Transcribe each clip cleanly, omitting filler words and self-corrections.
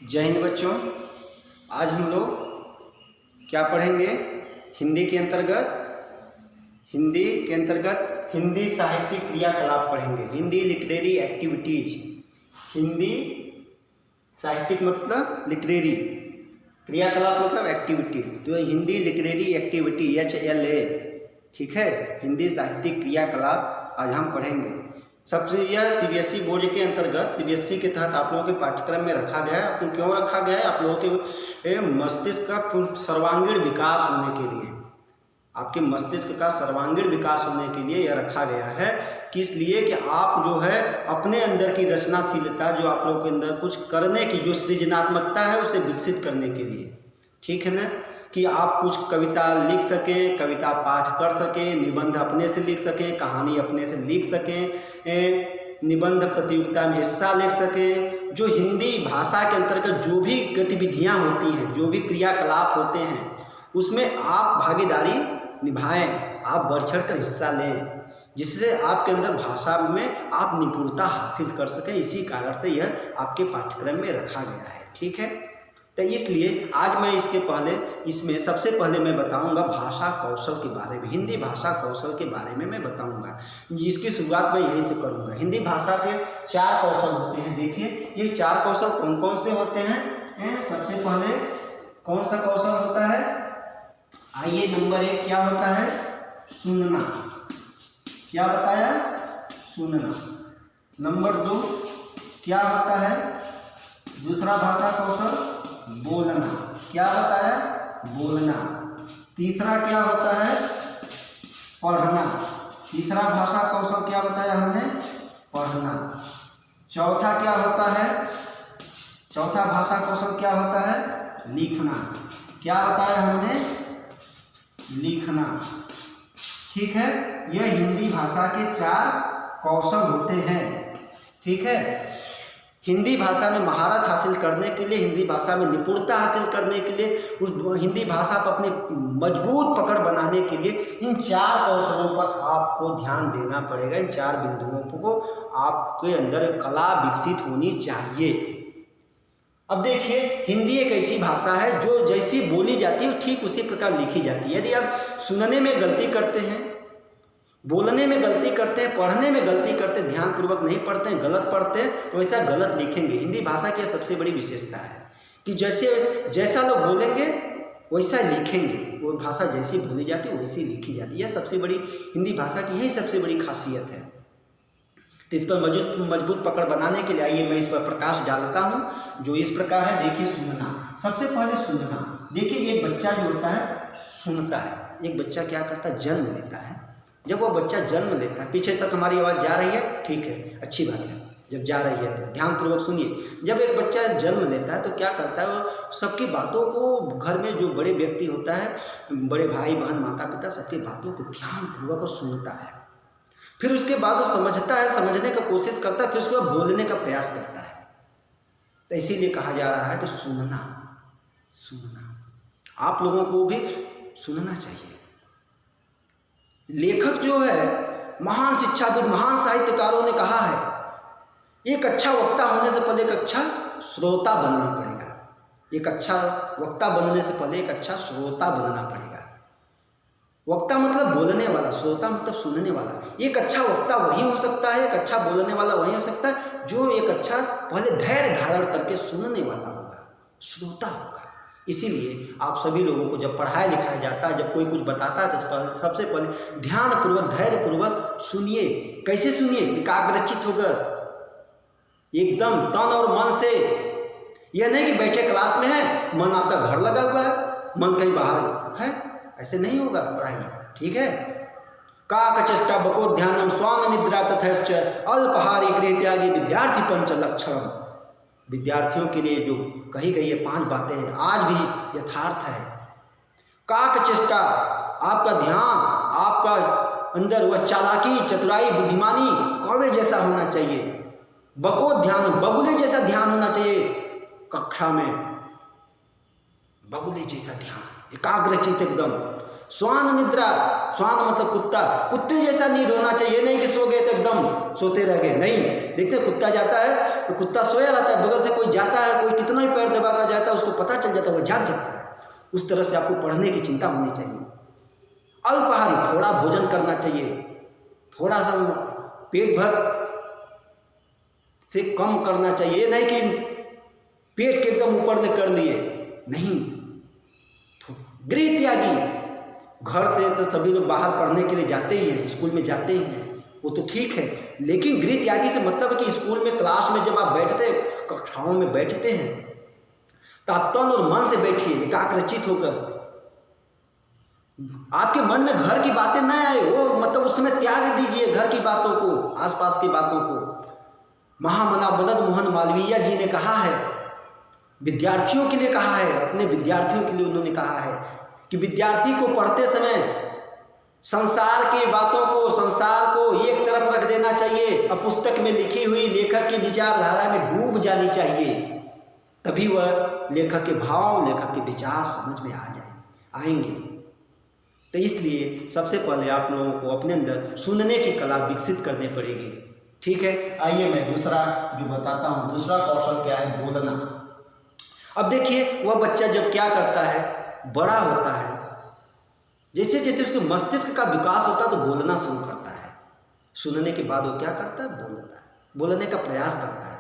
जय हिंद बच्चों। आज हम लोग क्या पढ़ेंगे? हिंदी के अंतर्गत हिंदी साहित्यिक क्रियाकलाप पढ़ेंगे। Hindi literary activities. हिंदी साहित्यिक मतलब लिटरेरी, क्रियाकलाप मतलब एक्टिविटी। तो हिंदी लिटरेरी एक्टिविटी HLA, ठीक है। हिंदी साहित्यिक क्रियाकलाप आज हम पढ़ेंगे। सबसे यह CBSE बोर्ड के अंतर्गत, CBSE के तहत आप लोगों के पाठ्यक्रम में रखा गया है। आपको क्यों रखा गया है? आप लोगों के मस्तिष्क का सर्वांगीण विकास होने के लिए, आपके मस्तिष्क का सर्वांगीण विकास होने के लिए यह रखा गया है। कि इसलिए कि आप जो है अपने अंदर की रचनाशीलता, जो आप लोगों के अंदर कुछ करने की जो सृजनात्मकता है, उसे विकसित करने के लिए, ठीक है ना, कि आप कुछ कविता लिख सकें, कविता पाठ कर सकें, निबंध अपने से लिख सकें, कहानी अपने से लिख सकें, निबंध प्रतियोगिता में हिस्सा ले सकें। जो हिंदी भाषा के अंतर्गत जो भी गतिविधियां होती हैं, जो भी क्रियाकलाप होते हैं, उसमें आप भागीदारी निभाएं, आप बढ़ चढ़ कर हिस्सा लें, जिससे आपके अंदर भाषा में आप निपुणता हासिल कर सकें। इसी कारण से यह आपके पाठ्यक्रम में रखा गया है, ठीक है। तो इसलिए आज मैं इसमें सबसे पहले मैं बताऊंगा भाषा कौशल के बारे में। हिंदी भाषा कौशल के बारे में मैं बताऊंगा। इसकी शुरुआत मैं यहीं से करूंगा। हिंदी भाषा के 4 कौशल होते हैं। देखिए ये 4 कौशल कौन कौन से होते हैं? सबसे पहले कौन सा कौशल होता है? आइए, नंबर 1 क्या होता है? सुनना। क्या बताया? सुनना। नंबर 2 क्या होता है? दूसरा भाषा कौशल बोलना। क्या बताया? बोलना। तीसरा क्या होता है? पढ़ना। तीसरा भाषा कौशल क्या बताया हमने? पढ़ना। चौथा क्या होता है? चौथा भाषा कौशल क्या होता है? लिखना। क्या बताया हमने? लिखना, ठीक है। यह हिंदी भाषा के 4 कौशल होते हैं, ठीक है। हिंदी भाषा में महारत हासिल करने के लिए, हिंदी भाषा में निपुणता हासिल करने के लिए, उस हिंदी भाषा पर अपनी मजबूत पकड़ बनाने के लिए इन 4 कौशलों पर आपको ध्यान देना पड़ेगा। इन 4 बिंदुओं को आपके अंदर कला विकसित होनी चाहिए। अब देखिए, हिंदी एक ऐसी भाषा है जो जैसी बोली जाती है ठीक उसी प्रकार लिखी जाती है। यदि आप सुनने में गलती करते हैं, बोलने में गलती करते हैं, पढ़ने में गलती करते हैं, ध्यानपूर्वक नहीं पढ़ते हैं, गलत पढ़ते हैं, तो वैसा गलत लिखेंगे। हिंदी भाषा की सबसे बड़ी विशेषता है कि जैसा लोग बोलेंगे वैसा लिखेंगे। वो भाषा जैसी बोली जाती है वैसी लिखी जाती है। यह सबसे बड़ी हिंदी भाषा की यही सबसे बड़ी खासियत है। तो इस पर मजबूत पकड़ बनाने के लिए आइए मैं इस पर प्रकाश डालता हूँ, जो इस प्रकार है। देखिए, सुनना। सबसे पहले सुनना। देखिए, एक बच्चा जो होता है सुनता है। एक बच्चा क्या करता है? जन्म लेता है। जब वो बच्चा जन्म लेता है, पीछे तक हमारी आवाज़ जा रही है? ठीक है, अच्छी बात है। जब जा रही है तो ध्यानपूर्वक सुनिए। जब एक बच्चा जन्म लेता है तो क्या करता है? वो सबकी बातों को, घर में जो बड़े व्यक्ति होता है, बड़े भाई बहन माता पिता, सबकी बातों को ध्यानपूर्वक सुनता है। फिर उसके बाद वो समझता है, समझने का कोशिश करता है, फिर उसके बाद बोलने का प्रयास करता है। तो इसीलिए कहा जा रहा है कि सुनना। आप लोगों को भी सुनना चाहिए। लेखक जो है, महान शिक्षाविद, महान साहित्यकारों ने कहा है, एक अच्छा वक्ता होने से पहले एक अच्छा श्रोता बनना पड़ेगा। एक अच्छा वक्ता बनने से पहले एक अच्छा श्रोता बनना पड़ेगा। वक्ता मतलब बोलने वाला, श्रोता मतलब सुनने वाला। एक अच्छा वक्ता वही हो सकता है, एक अच्छा बोलने वाला वही हो सकता है जो एक अच्छा पहले धैर्य धारण करके सुनने वाला होगा, श्रोता होगा। इसीलिए आप सभी लोगों को जब पढ़ाया लिखाया जाता है, जब कोई कुछ बताता है, तो सबसे पहले ध्यानपूर्वक, धैर्यपूर्वक सुनिए। कैसे सुनिए? एकाग्रचित होकर, एकदम तन और मन से। यह नहीं कि बैठे क्लास में है, मन आपका घर लगा हुआ है, मन कहीं बाहर है, ऐसे नहीं होगा पढ़ाई, ठीक है। काकचेष्टा बकोध्यानम स्वान निद्रा तथैश्च अल्पहारी गृह त्यागी विद्यार्थी पंच लक्षणम। विद्यार्थियों के लिए जो कही गई ये 5 बातें हैं, आज भी यथार्थ है। काकचेष्टा, आपका ध्यान, आपका अंदर वह चालाकी, चतुराई, बुद्धिमानी कौवे जैसा होना चाहिए। बकोध्यान, बगुले जैसा ध्यान होना चाहिए। कक्षा में बगुले जैसा ध्यान, एकाग्रचित एकदम। स्वान निद्रा, स्वान मतलब कुत्ता, कुत्ते जैसा नींद होना चाहिए। नहीं कि सो गए तो एकदम सोते रह गए, नहीं। देखते कुत्ता जाता है तो कुत्ता सोया रहता है, बगल से कोई जाता है, कोई कितना ही पैर दबा कर जाता है, उसको पता चल जाता है, वो जाग जाता है। उस तरह से आपको पढ़ने की चिंता होनी चाहिए। अल्पाहारी, थोड़ा भोजन करना चाहिए, थोड़ा सा पेट भर से कम करना चाहिए। ये नहीं कि पेट के एकदम ऊपर से कर लिए, नहीं। गृह त्यागी, घर से तो सभी लोग बाहर पढ़ने के लिए जाते ही हैं, स्कूल में जाते ही हैं, वो तो ठीक है, लेकिन गृह त्यागी से मतलब है कि स्कूल में, क्लास में जब आप बैठते, कक्षाओं में बैठते हैं, तो आप तन और मन से बैठिए, एकाग्रचित होकर। आपके मन में घर की बातें न आए, वो मतलब उस समय त्याग दीजिए घर की बातों को, आसपास की बातों को। महामना मदन मोहन मालवीय जी ने कहा है, विद्यार्थियों के लिए कहा है, अपने विद्यार्थियों के लिए उन्होंने कहा है कि विद्यार्थी को पढ़ते समय संसार की बातों को, संसार को एक तरफ रख देना चाहिए और पुस्तक में लिखी हुई लेखक की विचारधारा में डूब जानी चाहिए। तभी वह लेखक के भाव, लेखक के विचार समझ में आएंगे। तो इसलिए सबसे पहले आप लोगों को अपने अंदर सुनने की कला विकसित करनी पड़ेगी। ठीक है, आइए मैं दूसरा जो बताता हूँ। दूसरा कौशल क्या है? बोलना। अब देखिए, वह बच्चा जब क्या करता है, बड़ा होता है, जैसे जैसे उसके मस्तिष्क का विकास होता है तो बोलना शुरू करता है। सुनने के बाद वो क्या करता है? बोलता है, बोलने का प्रयास करता है।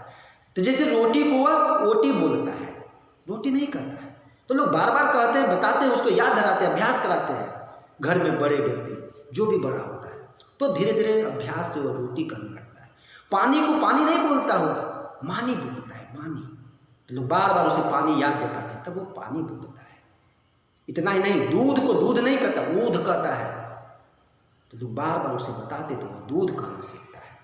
तो जैसे रोटी को वह ओटी बोलता है, रोटी नहीं करता है। तो लोग बार बार कहते हैं, बताते हैं, उसको याद धराते हैं, अभ्यास कराते हैं। घर में बड़े व्यक्ति जो भी बड़ा होता है तो धीरे धीरे अभ्यास से वो रोटी करने लगता है। पानी को पानी नहीं बोलता हुआ मानी बोलता है, मानी। तो लोग बार बार उसे पानी याद दिलाते हैं, तब वो पानी बोलता है। इतना ही नहीं, दूध को दूध नहीं कहता, ऊध कहता है। तो लोग बार बार उसे बताते तो वो दूध कहना सीखता है।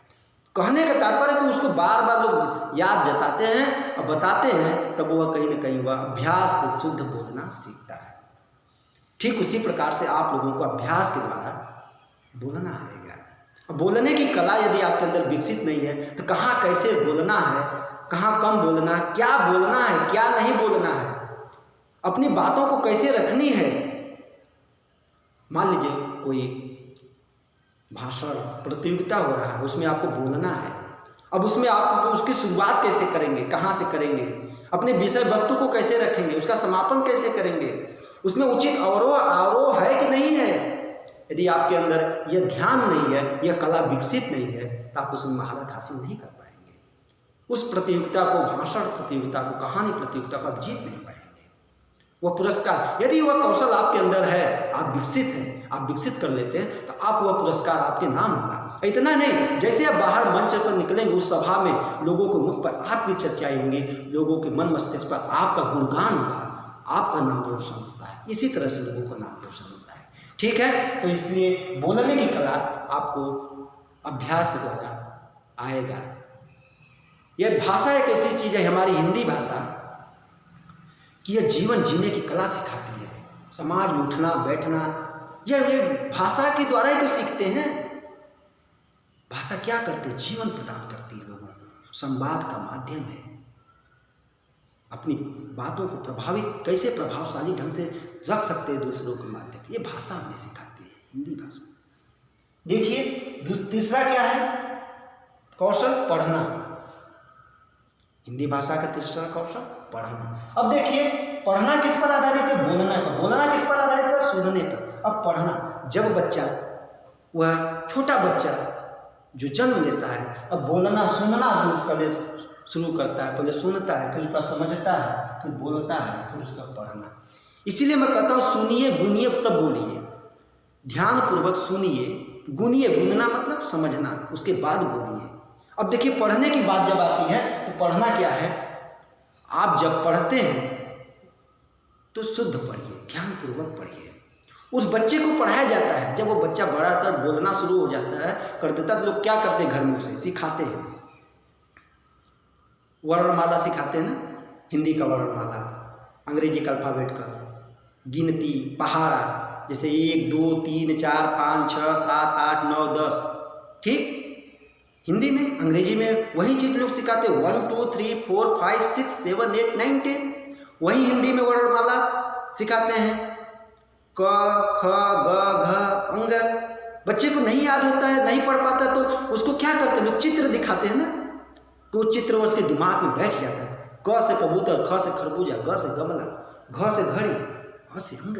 कहने का तात्पर्य कि उसको बार बार लोग याद जताते हैं और बताते हैं, तब वह कहीं ना कहीं वह अभ्यास से शुद्ध बोलना सीखता है। ठीक उसी प्रकार से आप लोगों को अभ्यास के द्वारा बोलना आएगा। अब बोलने की कला यदि आपके अंदर विकसित नहीं है तो कहाँ कैसे बोलना है, कहाँ कम बोलना है, क्या बोलना है, क्या नहीं बोलना है, अपनी बातों को कैसे रखनी है। मान लीजिए कोई भाषण प्रतियोगिता हो रहा है, उसमें आपको बोलना है। अब उसमें आप उसकी शुरुआत कैसे करेंगे, कहाँ से करेंगे, अपने विषय वस्तु को कैसे रखेंगे, उसका समापन कैसे करेंगे, उसमें उचित अवरोह आरोह है कि नहीं है। यदि आपके अंदर यह ध्यान नहीं है, यह कला विकसित नहीं है, तो आप उसमें महारत हासिल नहीं कर पाएंगे। उस प्रतियोगिता को, भाषण प्रतियोगिता को, कहानी प्रतियोगिता को आप जीत नहीं पाएंगे। वह पुरस्कार, यदि वह कौशल आपके अंदर है, आप विकसित हैं, आप विकसित कर लेते हैं, तो आप वह पुरस्कार आपके नाम होगा। इतना नहीं, जैसे आप बाहर मंच पर निकलेंगे, उस सभा में लोगों को मुख पर आपकी चर्चाएं होंगी, लोगों के मन मस्तिष्क पर आपका गुणगान होगा, आपका नाम रोशन होता है। इसी तरह से लोगों का नाम रोशन होता है। ठीक है, तो इसलिए बोलने की कला आपको अभ्यास के द्वारा आएगा। यह भाषा एक ऐसी चीज है, हमारी हिंदी भाषा, कि यह जीवन जीने की कला सिखाती है। समाज में उठना बैठना, यह भाषा के द्वारा ही तो सीखते हैं। भाषा क्या करती है? जीवन प्रदान करती है लोगों को, संवाद का माध्यम है। अपनी बातों को कैसे प्रभावशाली ढंग से रख सकते हैं दूसरों के माध्यम, ये भाषा हमें सिखाती है, हिंदी भाषा। देखिए तीसरा क्या है कौशल? पढ़ना। हिंदी भाषा का तीसरा कौशल पढ़ना। अब देखिए, पढ़ना किस पर आधारित है? बोलना पर। बोलना किस पर आधारित है? सुनने पर। अब पढ़ना, जब बच्चा, वह छोटा बच्चा जो जन्म लेता है, अब बोलना सुनना शुरू करता है, पहले सुनता है, फिर उसका समझता है, फिर बोलता है, फिर उसका पढ़ना। इसीलिए मैं कहता हूँ सुनिए, गुनिए, तब बोलिए। ध्यानपूर्वक सुनिए, गुनिए, गुनना मतलब समझना, उसके बाद बोलिए। अब देखिए, पढ़ने की बात जब आती है तो पढ़ना क्या है? आप जब पढ़ते हैं तो शुद्ध पढ़िए, ध्यानपूर्वक पढ़िए। उस बच्चे को पढ़ाया जाता है। जब वो बच्चा बड़ा होता है, बोलना शुरू हो जाता है, कर देता, तो लोग क्या करते हैं? घर में उसे सिखाते हैं, वर्णमाला सिखाते हैं ना, हिंदी का वर्णमाला, अंग्रेजी का अल्फ़ाबेट का, गिनती, पहाड़ा, जैसे 1 2 3 4 5 6 7 8 9 10। ठीक, हिंदी में, अंग्रेजी में वही चीज़ लोग सिखाते हैं। 1 2 3 4 5 6 7 8 9 10। वही हिंदी में वर्णमाला सिखाते हैं, क ख ग घ अंग। बच्चे को नहीं याद होता है, नहीं पढ़ पाता, तो उसको क्या करते हैं लोग? चित्र दिखाते हैं ना। तो वो चित्र उसके दिमाग में बैठ जाता है। क से कबूतर, ख से खरबूजा, ग से गमला, घ से घड़ी, ह से अंग।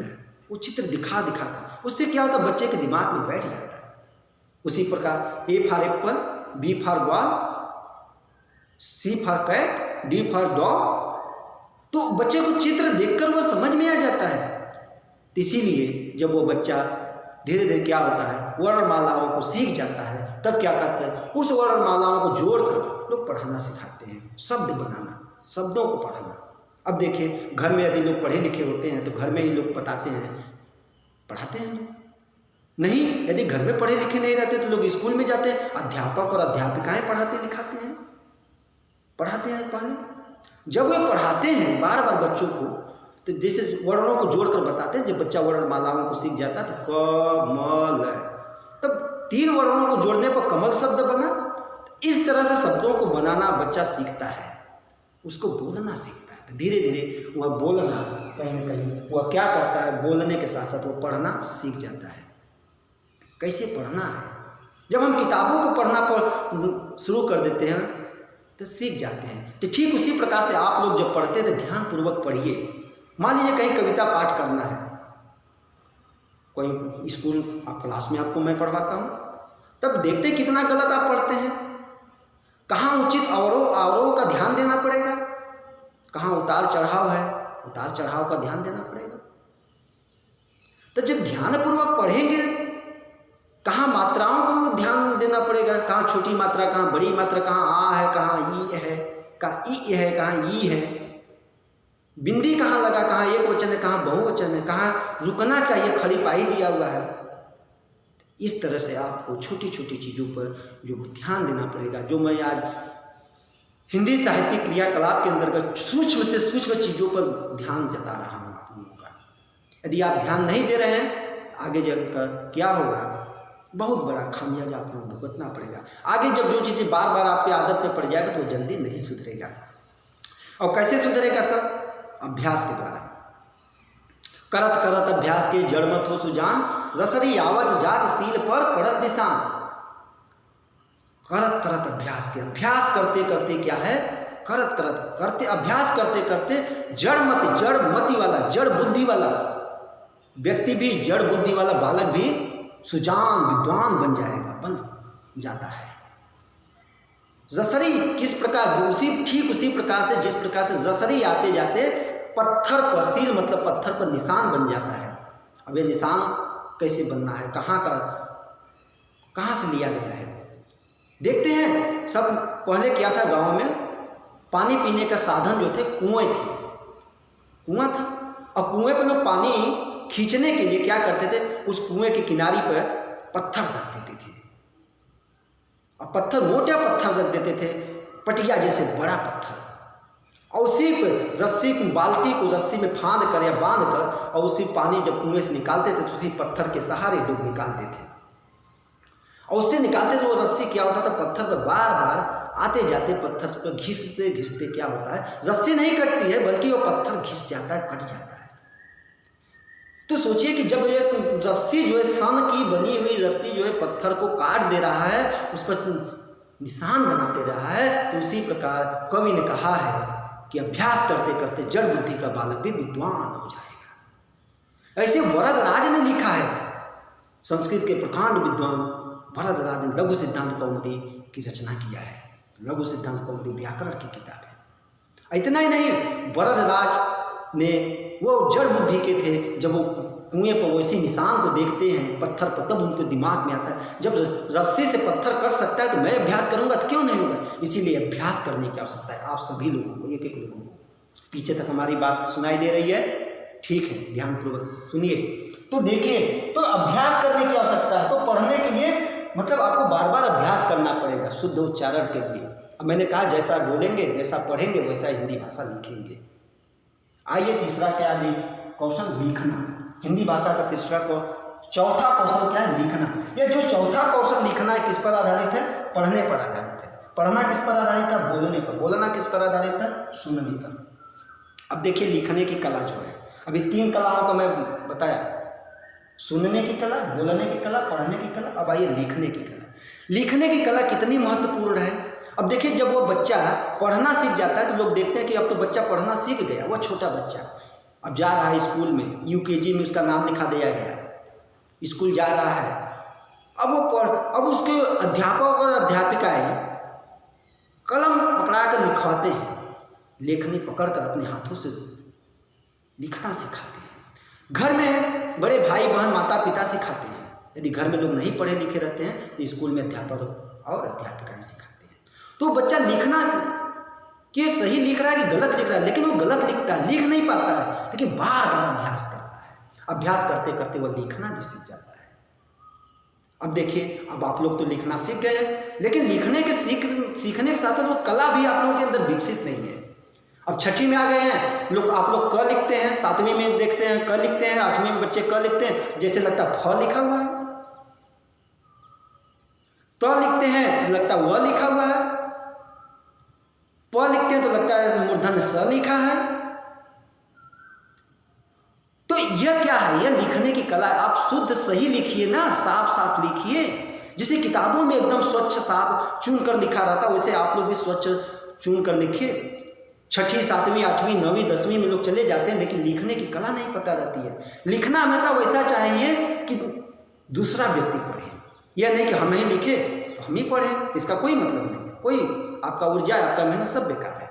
वो चित्र दिखा दिखा कर उससे क्या होता है, बच्चे के दिमाग में बैठ जाता है। उसी प्रकार A for apple, B for ball, C for cat, D for dog. तो बच्चे को चित्र देखकर वो समझ में आ जाता है। तो इसीलिए जब वो बच्चा धीरे धीरे क्या होता है, वर्णमालाओं को सीख जाता है, तब क्या करते हैं, उस वर्णमालाओं को जोड़कर लोग पढ़ाना सिखाते हैं, शब्द बनाना, शब्दों को पढ़ाना। अब देखिए घर में यदि लोग पढ़े लिखे होते हैं तो घर में ही लोग बताते हैं, पढ़ाते हैं लोग। नहीं, यदि घर में पढ़े लिखे नहीं रहते तो लोग स्कूल में जाते हैं, अध्यापक और अध्यापिकाएं पढ़ाते लिखाते हैं, पढ़ाते हैं। पहले जब वे पढ़ाते हैं बार बार बच्चों को, तो जैसे वर्णों को जोड़कर बताते हैं। जब बच्चा वर्णमालाओं को सीख जाता है तो कमल, तब 3 वर्णों को जोड़ने पर कमल शब्द बना। इस तरह से शब्दों को बनाना बच्चा सीखता है, उसको बोलना सीखता है। तो धीरे धीरे वह बोलना, कहीं ना कहीं वह क्या करता है, बोलने के साथ साथ वह पढ़ना सीख जाता है। कैसे पढ़ना है, जब हम किताबों को पढ़ना शुरू कर देते हैं तो सीख जाते हैं। तो ठीक उसी प्रकार से आप लोग जब पढ़ते हैं तो ध्यानपूर्वक पढ़िए। मान लीजिए कहीं कविता पाठ करना है, कोई स्कूल आप क्लास में आपको मैं पढ़वाता हूँ, तब देखते कितना गलत आप पढ़ते हैं। कहाँ उचित अवरोह का ध्यान देना पड़ेगा, कहाँ उतार चढ़ाव है, उतार चढ़ाव का ध्यान देना पड़ेगा। तो जब ध्यानपूर्वक पढ़ेंगे, कहाँ मात्राओं को ध्यान देना पड़ेगा, कहाँ छोटी मात्रा, कहाँ बड़ी मात्रा, कहाँ आ है, कहाँ ई है, कहाँ ई है, कहाँ ई है, बिंदी कहाँ लगा, कहाँ एक वचन है, कहाँ बहुवचन है, कहाँ रुकना चाहिए, खड़ी पाई दिया हुआ है। इस तरह से आपको छोटी छोटी चीज़ों पर जो ध्यान देना पड़ेगा, जो मैं आज हिंदी साहित्यिक क्रियाकलाप के अंतर्गत सूक्ष्म से सूक्ष्म चीज़ों पर ध्यान जता रहा हूँ आप लोगों का। यदि आप ध्यान नहीं दे रहे हैं, आगे चलकर क्या होगा, बहुत बड़ा खामियाजा आप लोगों को भुगतना पड़ेगा। आगे जब जो चीज़ें बार बार आपकी आदत में पड़ जाएगा तो वो जल्दी नहीं सुधरेगा। और कैसे सुधरेगा सब, अभ्यास के द्वारा। करत करत अभ्यास के जड़ मत हो सुजान, रसरी आवत जात सील पर पड़त निशान। करत करत अभ्यास के, अभ्यास करते करते क्या है, करत करत करते, अभ्यास करते करते जड़ मति वाला, जड़ बुद्धि वाला व्यक्ति भी, जड़ बुद्धि वाला बालक भी सुजान विद्वान बन जाएगा, बन जाता है। जसरी किस प्रकार, ठीक उसी प्रकार से जिस प्रकार से जसरी आते जाते पत्थर पर, सील मतलब पत्थर पर निशान बन जाता है। अब ये निशान कैसे बनना है, कहाँ से लिया गया है, देखते हैं। सब पहले क्या था, गांव में पानी पीने का साधन जो थे कुएं थे, कुआं था, और कुएं पर लोग पानी खींचने के लिए क्या करते थे, उस कुएं के किनारे पर पत्थर रख देते थे, और पत्थर मोटा पत्थर रख देते थे, पटिया जैसे बड़ा पत्थर, और उसी पर रस्सी को, बाल्टी को रस्सी में फांद कर या बांध कर, और उसी पानी जब कुएं से निकालते थे तो उसी पत्थर के सहारे लोग निकालते थे। और उससे निकालते तो वो रस्सी क्या होता था, पत्थर पर बार बार आते जाते पत्थर पर घिसते घिसते क्या होता है, रस्सी नहीं कटती है बल्कि वो पत्थर घिस जाता है, कट जाता है। तो सोचिए कि जब ये रस्सी जो है, सन की बनी हुई रस्सी जो है पत्थर को काट दे रहा है, उस पर निशान बना दे रहा है, तो उसी प्रकार कवि ने कहा है कि अभ्यास करते करते जड़ बुद्धि का बालक भी विद्वान हो जाएगा। ऐसे वरदराज ने लिखा है, संस्कृत के प्रकांड विद्वान वरदराज ने लघु सिद्धांत कौमुदी की रचना किया है। लघु सिद्धांत कौमुदी व्याकरण की किताब है। इतना ही नहीं, वरदराज ने, वो जड़ बुद्धि के थे, जब वो कुएं पर वैसी निशान को देखते हैं पत्थर पर, तब उनको दिमाग में आता है, जब रस्सी से पत्थर कट सकता है तो मैं अभ्यास करूंगा तो क्यों नहीं होगा। इसीलिए अभ्यास करने की आवश्यकता है आप सभी लोगों को, एक एक लोगों को। पीछे तक हमारी बात सुनाई दे रही है, ठीक है, ध्यानपूर्वक सुनिए। तो देखिए, तो अभ्यास करने की आवश्यकता है। तो पढ़ने के लिए मतलब आपको बार बार अभ्यास करना पड़ेगा शुद्ध उच्चारण के लिए। अब मैंने कहा जैसा बोलेंगे, जैसा पढ़ेंगे, वैसा हिंदी भाषा लिखेंगे। आइए तीसरा क्या है, कौशल लिखना। हिंदी भाषा का तीसरा को चौथा कौशल क्या है, लिखना। ये जो चौथा कौशल लिखना है किस पर आधारित है, पढ़ने पर आधारित है। पढ़ना किस पर आधारित है, बोलने पर। बोलना किस पर आधारित है, सुनने पर। अब देखिए लिखने की कला जो है, अभी 3 कलाओं का मैं बताया, सुनने की कला, बोलने की कला, पढ़ने की कला। अब आइए लिखने की कला। लिखने की कला कितनी महत्वपूर्ण है। अब देखिए, जब वो बच्चा पढ़ना सीख जाता है तो लोग देखते हैं कि अब तो बच्चा पढ़ना सीख गया, वो छोटा बच्चा अब जा रहा है स्कूल में, यूकेजी में उसका नाम लिखा दिया गया, स्कूल जा रहा है। अब उसके अध्यापक और अध्यापिकाएं कलम पकड़ा कर लिखवाते हैं, लेखनी पकड़कर अपने हाथों से लिखना सिखाते हैं। घर में बड़े भाई बहन माता पिता सिखाते हैं। यदि घर में लोग नहीं पढ़े लिखे रहते हैं तो स्कूल में अध्यापक और अध्यापिकाएं सिखाते हैं। तो बच्चा लिखना कि सही लिख रहा है कि गलत लिख रहा है, लेकिन वो गलत लिखता है, लिख नहीं पाता है, लेकिन बार बार अभ्यास करता है। अभ्यास करते करते वो लिखना भी सीख जाता है। अब देखिए, अब आप लोग तो लिखना सीख गए, लेकिन लिखने के सीखने के साथ वो कला भी आप लोगों के अंदर विकसित नहीं है। अब छठी में आ गए हैं लोग, आप लोग क लिखते हैं, 7वीं में देखते हैं क लिखते हैं, 8वीं में बच्चे क लिखते हैं, जैसे लगता है फ लिखा हुआ है। तो लिखते हैं तो लगता है व लिखा हुआ है, प लिखते हैं तो लगता है मूर्धन्य स लिखा है। तो यह क्या है? यह लिखने की कला है। आप शुद्ध सही लिखिए ना, साफ साफ लिखिए। जैसे किताबों में एकदम स्वच्छ साफ चुन कर लिखा रहता है, वैसे आप लोग भी स्वच्छ चुन कर लिखिए। छठी 7वीं 8वीं 9वीं 10वीं में लोग चले जाते हैं, लेकिन लिखने की कला नहीं पता रहती है। लिखना हमेशा वैसा चाहिए कि दूसरा व्यक्ति पढ़े, यह नहीं कि हम ही लिखे तो हम ही पढ़ें, इसका कोई मतलब नहीं, कोई आपका ऊर्जा आपका मेहनत सब बेकार है।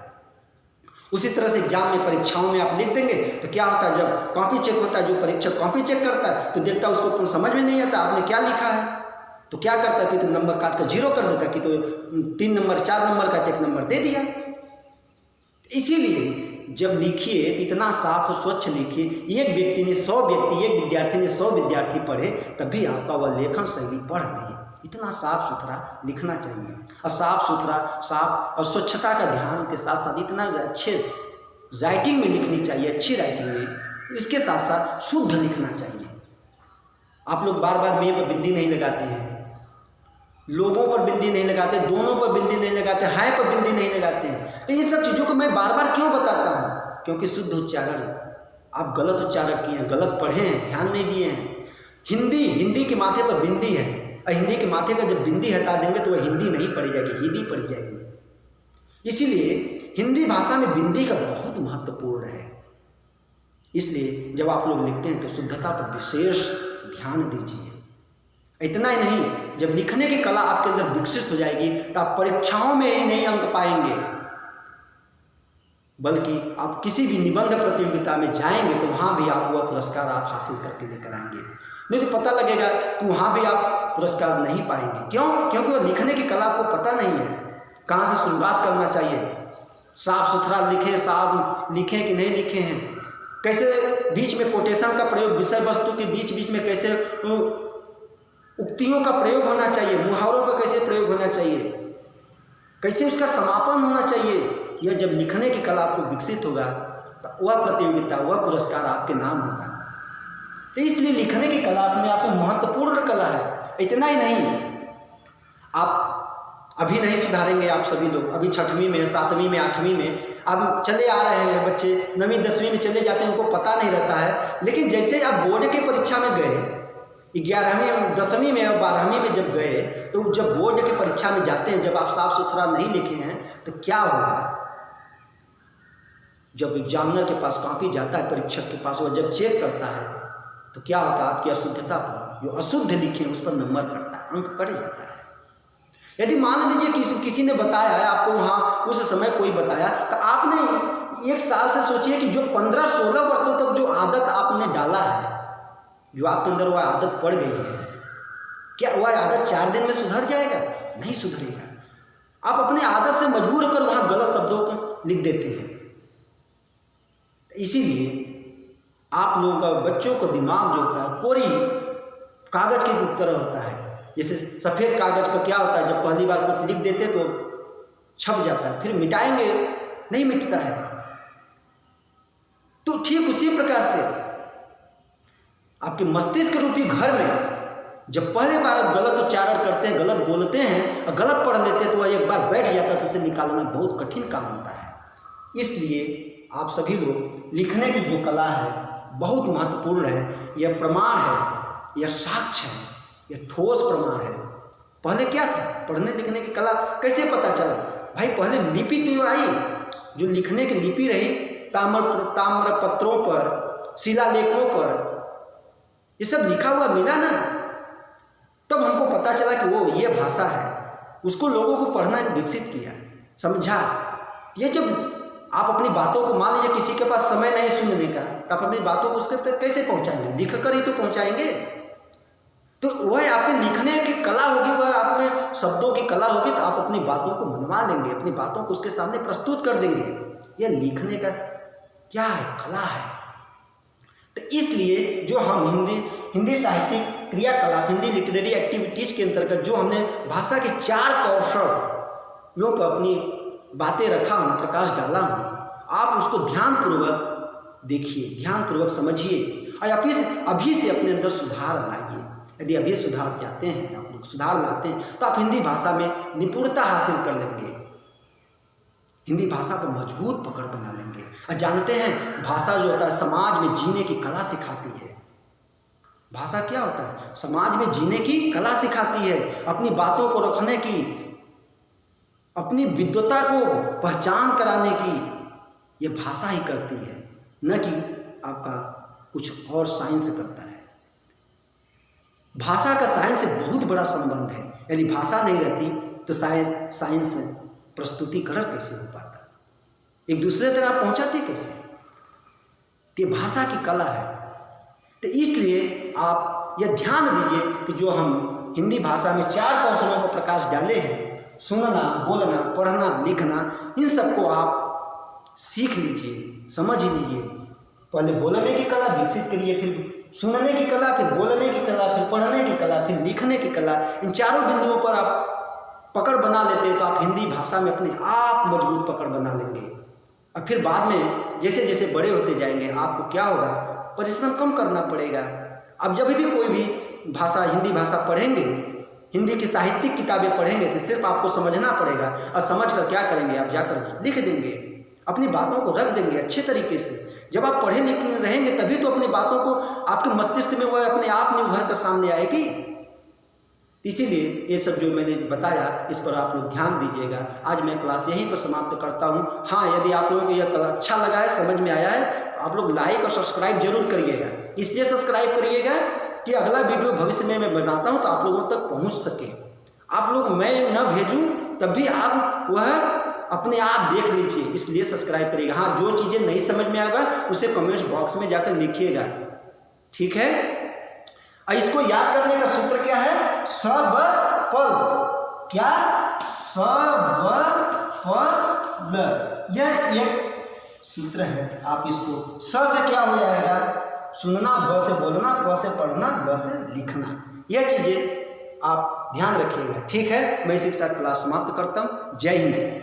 उसी तरह से एग्जाम में परीक्षाओं में आप लिख देंगे तो क्या होता है, जब कॉपी चेक होता है, जो परीक्षक कॉपी चेक करता है तो देखता है उसको समझ में नहीं आता आपने क्या लिखा है, तो क्या करता है कि तो नंबर काट कर 0 कर देता है कि तो 3 नंबर 4 नंबर का 1 नंबर दे दिया। इसीलिए जब लिखिए तो इतना साफ और स्वच्छ लिखिए, एक व्यक्ति ने 100 व्यक्ति, एक विद्यार्थी ने 100 विद्यार्थी पढ़े तभी आपका वह लेखन शैली बढ़ गई। इतना साफ सुथरा लिखना चाहिए, और साफ सुथरा साफ और स्वच्छता का ध्यान के साथ साथ इतना अच्छे राइटिंग में लिखनी चाहिए, अच्छी राइटिंग में, इसके साथ साथ शुद्ध लिखना चाहिए। आप लोग बार बार मेरे पर बिंदी नहीं लगाते हैं, लोगों पर बिंदी नहीं लगाते, दोनों पर बिंदी नहीं लगाते, हाय पर बिंदी नहीं लगाते हैं। तो इन सब चीज़ों को मैं बार बार क्यों बताता हूँ? क्योंकि शुद्ध उच्चारण, आप गलत उच्चारण किए हैं, गलत पढ़े हैं, ध्यान नहीं दिए हैं। हिंदी के माथे पर बिंदी है, और हिंदी के माथे पर जब बिंदी हटा देंगे तो वह हिंदी नहीं पढ़ी जाएगी, हिंदी पढ़ी जाएगी। इसीलिए हिंदी भाषा में बिंदी का बहुत महत्वपूर्ण है। इसलिए जब आप लोग लिखते हैं तो शुद्धता पर विशेष ध्यान दीजिए। इतना ही नहीं, जब लिखने की कला आपके अंदर विकसित हो जाएगी तो आप परीक्षाओं में ही नहीं अंक पाएंगे, बल्कि आप किसी भी निबंध प्रतियोगिता में जाएंगे तो वहाँ भी आप वह पुरस्कार आप हासिल करके लेकर आएंगे। नहीं तो पता लगेगा कि वहाँ भी आप पुरस्कार नहीं पाएंगे। क्यों? क्योंकि वह लिखने की कला आपको पता नहीं है, कहाँ से शुरुआत करना चाहिए, साफ सुथरा लिखें, साफ लिखें कि नहीं लिखे हैं, कैसे बीच में कोटेशन का प्रयोग, विषय वस्तु के बीच बीच में कैसे उक्तियों का प्रयोग होना चाहिए, मुहावरों का कैसे प्रयोग होना चाहिए, कैसे उसका समापन होना चाहिए। यह जब लिखने की कला आपको विकसित होगा तो वह प्रतियोगिता, वह पुरस्कार आपके नाम होगा। तो इसलिए लिखने की कला अपने आप में महत्वपूर्ण कला है। इतना ही नहीं, आप अभी नहीं सुधारेंगे, आप सभी लोग अभी 6वीं में 7वीं में 8वीं में अब चले आ रहे हैं, बच्चे 9वीं 10वीं में चले जाते हैं, उनको पता नहीं रहता है। लेकिन जैसे आप बोर्ड की परीक्षा में गए, 11वीं 10वीं में और 12वीं में जब गए, तो जब बोर्ड की परीक्षा में जाते हैं, जब आप साफ सुथरा नहीं लिखे हैं तो क्या होगा? जब एग्जामिनर के पास कॉपी जाता है, परीक्षक के पास, वो जब चेक करता है तो क्या होता है? आपकी अशुद्धता पर, जो अशुद्ध लिखे उस पर नंबर कटता है, अंक कट जाता है। यदि मान लीजिए किसी ने बताया है आपको, वहाँ उस समय कोई बताया, तो आपने 1 साल से सोचिए कि जो 15-16 वर्षों तक जो आदत आपने डाला है, जो आपके अंदर वह आदत पड़ गई है, क्या वह आदत 4 दिन में सुधर जाएगा? नहीं सुधरेगा। आप अपने आदत से मजबूर होकर वहाँ गलत शब्दों को लिख देते हैं। इसीलिए आप लोगों का, बच्चों का दिमाग जो होता है कोरी कागज की तरह होता है। जैसे सफ़ेद कागज पर क्या होता है, जब पहली बार कुछ लिख देते तो छप जाता है, फिर मिटाएंगे नहीं मिटता है। तो ठीक उसी प्रकार से आपके मस्तिष्क रूपी घर में जब पहले बार आप गलत उच्चारण करते हैं, गलत बोलते हैं और गलत पढ़ लेते हैं, तो वह एक बार बैठ जाता है तो उसे निकालना बहुत कठिन काम होता है। इसलिए आप सभी लोग लिखने की जो कला है बहुत महत्वपूर्ण है। यह प्रमाण है, यह साक्ष्य है, यह ठोस प्रमाण है। पहले क्या था? पढ़ने लिखने की कला कैसे पता चला? भाई पहले लिपि तो आई, जो लिखने की लिपि रही, ताम्र पत्रों पर, शिलालेखों पर, ये सब लिखा हुआ मिला ना, तब हमको पता चला कि वो ये भाषा है। उसको लोगों को पढ़ना विकसित किया, समझा। ये जब आप अपनी बातों को, मान लीजिए किसी के पास समय नहीं सुनने का, तो आप अपनी बातों को उसके तक कैसे पहुंचाएंगे? लिख कर ही तो पहुंचाएंगे। तो वह आपके लिखने की कला होगी, वह आप में शब्दों की कला होगी, तो आप अपनी बातों को मनवा लेंगे, अपनी बातों को उसके सामने प्रस्तुत कर देंगे। यह लिखने का क्या है? कला है। तो इसलिए जो हम हिंदी साहित्यिक क्रियाकलाप, हिंदी लिटरेरी एक्टिविटीज़ के अंतर्गत जो हमने भाषा के 4 कौशलों पर अपनी बातें रखा हूँ, प्रकाश डाला हूँ, आप उसको ध्यानपूर्वक देखिए, ध्यानपूर्वक समझिए और अभी से अपने अंदर सुधार लाइए। यदि अभी सुधार चाहते हैं, आप लोग सुधार लाते हैं, तो आप हिंदी भाषा में निपुणता हासिल कर लेंगे, हिंदी भाषा को मजबूत पकड़ बना लेंगे। और जानते हैं, भाषा जो होता है समाज में जीने की कला सिखाती है। भाषा क्या होता है? समाज में जीने की कला सिखाती है, अपनी बातों को रखने की, अपनी विद्वता को पहचान कराने की, ये भाषा ही करती है, न कि आपका कुछ और साइंस करता है। भाषा का साइंस से बहुत बड़ा संबंध है। यदि भाषा नहीं रहती तो साइंस प्रस्तुतिकरण कैसे हो पाता, एक दूसरे तक आप पहुंचाते कैसे? ये भाषा की कला है। तो इसलिए आप यह ध्यान दीजिए कि जो हम हिंदी भाषा में 4 कौशलों को प्रकाश डाले हैं, सुनना, बोलना, पढ़ना, लिखना, इन सबको आप सीख लीजिए, समझ लीजिए। पहले बोलने की कला विकसित करिए, फिर सुनने की कला, फिर बोलने की कला, फिर पढ़ने की कला, फिर लिखने की कला। इन चारों बिंदुओं पर आप पकड़ बना लेते हैं तो आप हिंदी भाषा में अपने आप मजबूत पकड़ बना लेंगे। और फिर बाद में जैसे जैसे बड़े होते जाएंगे, आपको क्या होगा? परिश्रम कम करना पड़ेगा। अब जब भी कोई भी भाषा, हिंदी भाषा पढ़ेंगे, हिंदी की साहित्यिक किताबें पढ़ेंगे, तो सिर्फ आपको समझना पड़ेगा, और समझ कर क्या करेंगे? आप जाकर लिख देंगे, अपनी बातों को रख देंगे अच्छे तरीके से। जब आप पढ़े लिखे रहेंगे तभी तो अपनी बातों को आपके मस्तिष्क में वह अपने आप में उभर कर सामने आएगी। इसीलिए ये सब जो मैंने बताया, इस पर आप लोग ध्यान दीजिएगा। आज मैं क्लास यहीं पर समाप्त करता हूँ। हाँ, यदि आप लोगों को यह अच्छा लगा है, समझ में आया है, तो आप लोग लाइक और सब्सक्राइब जरूर करिएगा। इसलिए सब्सक्राइब करिएगा कि अगला वीडियो भविष्य में मैं बनाता हूँ तो आप लोगों तक पहुँच सके। आप लोग मैं न भेजूँ तब भी आप वह अपने आप देख लीजिए, इसलिए सब्सक्राइब करिएगा। हाँ, जो चीज़ें नहीं समझ में आएगा उसे कमेंट बॉक्स में जाकर लिखिएगा, ठीक है? और इसको याद करने का सूत्र क्या है? सबपल। क्या? सबपल। यह एक सूत्र है। आप इसको स से क्या हो जाएगा? सुनना, ब से बोलना, प से पढ़ना, ल से लिखना। यह चीज़ें आप ध्यान रखिएगा, ठीक है? मैं इसी के साथ क्लास समाप्त करता हूँ। जय हिंद।